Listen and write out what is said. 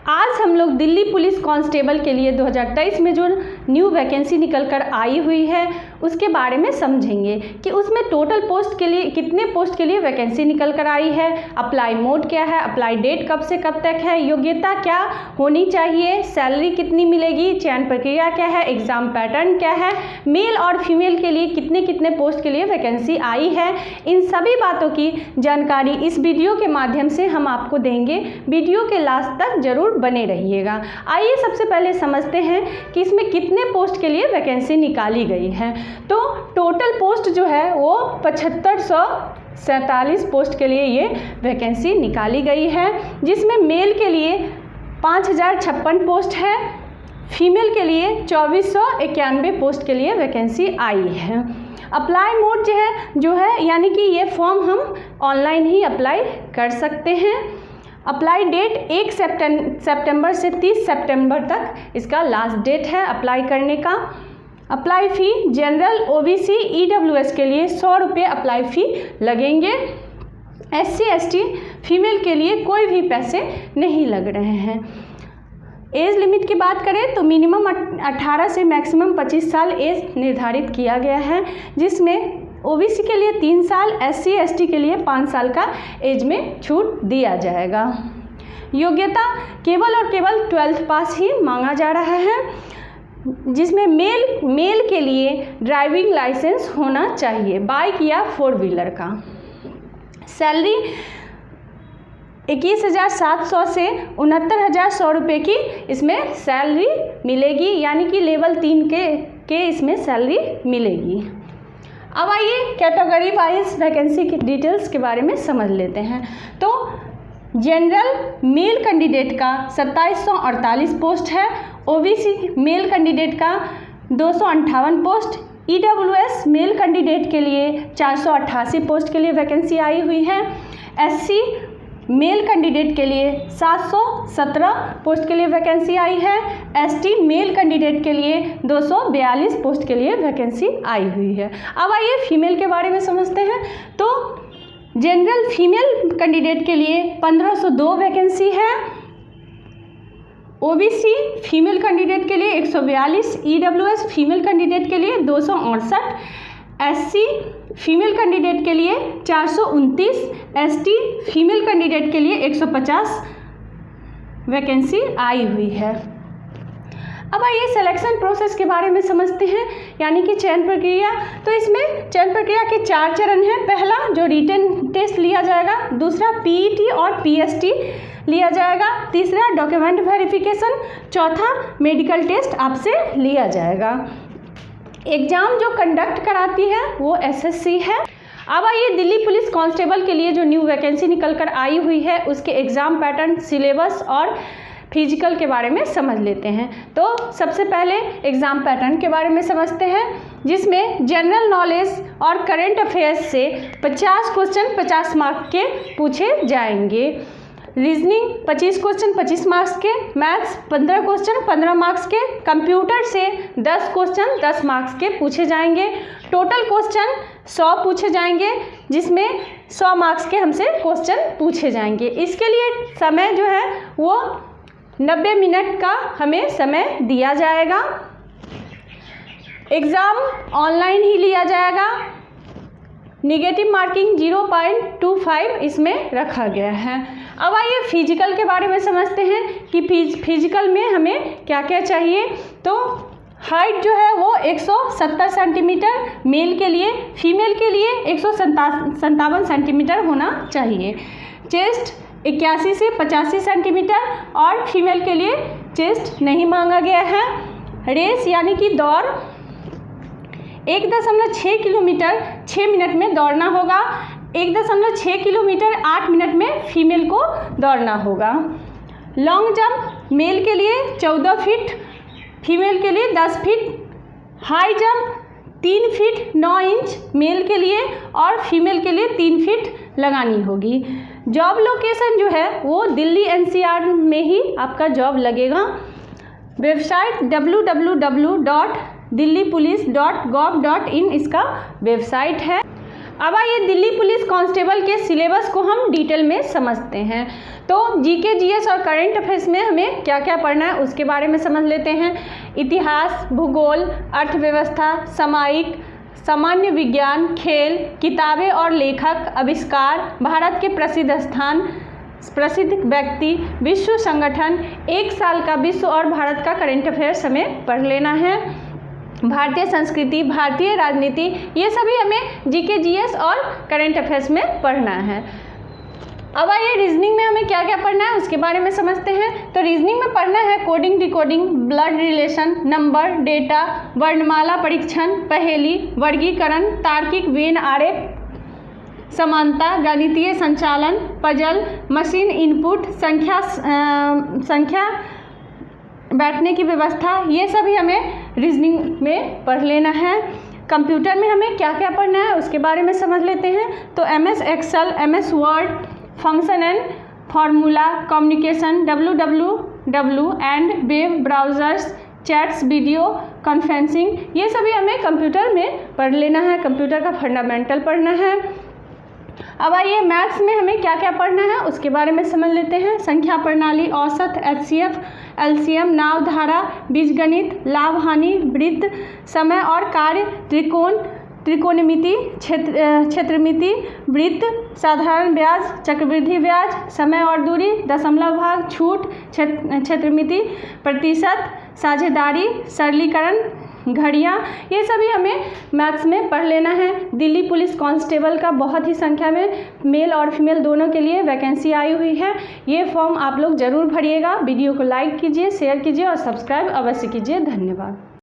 आज हम लोग दिल्ली पुलिस कांस्टेबल के लिए 2023 में जो न्यू वैकेंसी निकल कर आई हुई है उसके बारे में समझेंगे कि उसमें टोटल पोस्ट के लिए कितने पोस्ट के लिए वैकेंसी निकल कर आई है, अप्लाई मोड क्या है, अप्लाई डेट कब से कब तक है, योग्यता क्या होनी चाहिए, सैलरी कितनी मिलेगी, चयन प्रक्रिया क्या है, एग्ज़ाम पैटर्न क्या है, मेल और फीमेल के लिए कितने कितने पोस्ट के लिए वैकेंसी आई है। इन सभी बातों की जानकारी इस वीडियो के माध्यम से हम आपको देंगे। वीडियो के लास्ट तक जरूर बने रहिएगा। आइए सबसे पहले समझते हैं कि इसमें कितने पोस्ट के लिए वैकेंसी निकाली गई है। तो टोटल पोस्ट जो है वो 7547 पोस्ट के लिए ये वैकेंसी निकाली गई है, जिसमें मेल के लिए 5056 पोस्ट है, फीमेल के लिए 2491 पोस्ट के लिए वैकेंसी आई है। अप्लाई मोड जो है यानी कि ये फॉर्म हम ऑनलाइन ही अप्लाई कर सकते हैं। अप्लाई डेट 1 सितंबर से 30 सितंबर तक इसका लास्ट डेट है अप्लाई करने का। अप्लाई फ़ी जनरल, ओबीसी, ईडब्ल्यूएस के लिए 100 रुपये अप्लाई फ़ी लगेंगे। SC ST फीमेल के लिए कोई भी पैसे नहीं लग रहे हैं। एज लिमिट की बात करें तो मिनिमम 18 से मैक्सिमम 25 साल एज निर्धारित किया गया है, जिसमें ओबीसी के लिए 3 साल, SC ST के लिए 5 साल का एज में छूट दिया जाएगा। योग्यता केवल और केवल 12th पास ही मांगा जा रहा है, जिसमें मेल के लिए ड्राइविंग लाइसेंस होना चाहिए, बाइक या 4 व्हीलर का। सैलरी 21,700 से 69,100 रुपये की इसमें सैलरी मिलेगी, यानी कि लेवल 3 के इसमें सैलरी मिलेगी। अब आइए कैटेगरी वाइज वैकेंसी की डिटेल्स के बारे में समझ लेते हैं। तो जनरल मेल कैंडिडेट का 2748 पोस्ट है, ओबीसी मेल कैंडिडेट का 258 पोस्ट, ईडब्ल्यूएस मेल कैंडिडेट के लिए 488 पोस्ट के लिए वैकेंसी आई हुई है, SC मेल कैंडिडेट के लिए 717 पोस्ट के लिए वैकेंसी आई है, ST मेल कैंडिडेट के लिए 242 पोस्ट के लिए वैकेंसी आई हुई है। अब आइए फीमेल के बारे में समझते हैं। तो जनरल फीमेल कैंडिडेट के लिए 1502 वैकेंसी है, ओबीसी फीमेल कैंडिडेट के लिए 142, ईडब्ल्यूएस फीमेल कैंडिडेट के लिए 268, SC फीमेल कैंडिडेट के लिए 429, ST फीमेल कैंडिडेट के लिए 150 वैकेंसी आई हुई है। अब आइए सिलेक्शन प्रोसेस के बारे में समझते हैं, यानी कि चयन प्रक्रिया। तो इसमें चयन प्रक्रिया के 4 चरण हैं। पहला जो रिटन टेस्ट लिया जाएगा, दूसरा PET और PST लिया जाएगा, तीसरा डॉक्यूमेंट वेरिफिकेशन, चौथा मेडिकल टेस्ट आपसे लिया जाएगा। एग्ज़ाम जो कंडक्ट कराती है वो SSC है। अब आइए दिल्ली पुलिस कांस्टेबल के लिए जो न्यू वैकेंसी निकल कर आई हुई है उसके एग्ज़ाम पैटर्न, सिलेबस और फिजिकल के बारे में समझ लेते हैं। तो सबसे पहले एग्ज़ाम पैटर्न के बारे में समझते हैं, जिसमें जनरल नॉलेज और करंट अफेयर्स से 50 क्वेश्चन 50 मार्क्स के पूछे जाएंगे, रीजनिंग 25 क्वेश्चन 25 मार्क्स के, मैथ्स 15 क्वेश्चन 15 मार्क्स के, कंप्यूटर से 10 क्वेश्चन 10 मार्क्स के पूछे जाएंगे। टोटल क्वेश्चन 100 पूछे जाएंगे, जिसमें 100 मार्क्स के हमसे क्वेश्चन पूछे जाएंगे। इसके लिए समय जो है वो 90 मिनट का हमें समय दिया जाएगा। एग्ज़ाम ऑनलाइन ही लिया जाएगा। निगेटिव मार्किंग 0.25 इसमें रखा गया है। अब आइए फिजिकल के बारे में समझते हैं कि फिजिकल में हमें क्या क्या चाहिए। तो हाइट जो है वो 170 सेंटीमीटर मेल के लिए, फीमेल के लिए 157 सेंटीमीटर होना चाहिए। चेस्ट 81 से 85 सेंटीमीटर और फीमेल के लिए चेस्ट नहीं मांगा गया है। रेस यानी कि दौड़ 1.6 किलोमीटर 6 मिनट में दौड़ना होगा, 1.6 किलोमीटर 8 मिनट में फीमेल को दौड़ना होगा। लॉन्ग जंप मेल के लिए 14 फीट, फीमेल के लिए 10 feet. High jump 3 feet 9 inch male के लिए और फीमेल के लिए 3 फीट लगानी होगी। जॉब लोकेशन जो है वो दिल्ली NCR में ही आपका जॉब लगेगा। वेबसाइट www.delhipolice.gov.in इसका वेबसाइट है। अब आइए दिल्ली पुलिस कांस्टेबल के सिलेबस को हम डिटेल में समझते हैं। तो जीके जीएस और करंट अफेयर्स में हमें क्या क्या पढ़ना है उसके बारे में समझ लेते हैं। इतिहास, भूगोल, अर्थव्यवस्था, सामायिक, सामान्य विज्ञान, खेल, किताबें और लेखक, आविष्कार, भारत के प्रसिद्ध स्थान, प्रसिद्ध व्यक्ति, विश्व संगठन, एक साल का विश्व और भारत का करंट अफेयर्स हमें पढ़ लेना है। भारतीय संस्कृति, भारतीय राजनीति, ये सभी हमें जीके जीएस और करंट अफेयर्स में पढ़ना है। अब आइए रीजनिंग में हमें क्या क्या पढ़ना है उसके बारे में समझते हैं। तो रीजनिंग में पढ़ना है coding, decoding, blood relation, number, data, वर्णमाला परीक्षण, पहेली, वर्गीकरण, तार्किक वेन आरेख, समानता, गणितीय संचालन, पजल, मशीन इनपुट, संख्या बैठने की व्यवस्था, ये सभी हमें रीजनिंग में पढ़ लेना है। कंप्यूटर में हमें क्या क्या पढ़ना है उसके बारे में समझ लेते हैं। तो MS excel, MS word, function and formula, communication, WWW and web browsers, chats, video conferencing, ये सभी हमें कंप्यूटर में पढ़ लेना है। कंप्यूटर का फंडामेंटल पढ़ना है। अब आइए मैथ्स में हमें क्या क्या पढ़ना है उसके बारे में समझ लेते हैं। संख्या प्रणाली, औसत, HCF, LCM, नाव धारा, बीजगणित, लाभ हानि, वृत्त, समय और कार्य, त्रिकोणमिति, क्षेत्रमिति, वृत्त, साधारण ब्याज, चक्रवृद्धि ब्याज, समय और दूरी, दशमलव भाग, छूट, क्षेत्रमिति, प्रतिशत, साझेदारी, सरलीकरण, घड़ियाँ, ये सभी हमें मैथ्स में पढ़ लेना है। दिल्ली पुलिस कांस्टेबल का बहुत ही संख्या में मेल और फीमेल दोनों के लिए वैकेंसी आई हुई है। ये फॉर्म आप लोग ज़रूर भरिएगा। वीडियो को लाइक कीजिए, शेयर कीजिए और सब्सक्राइब अवश्य कीजिए। धन्यवाद।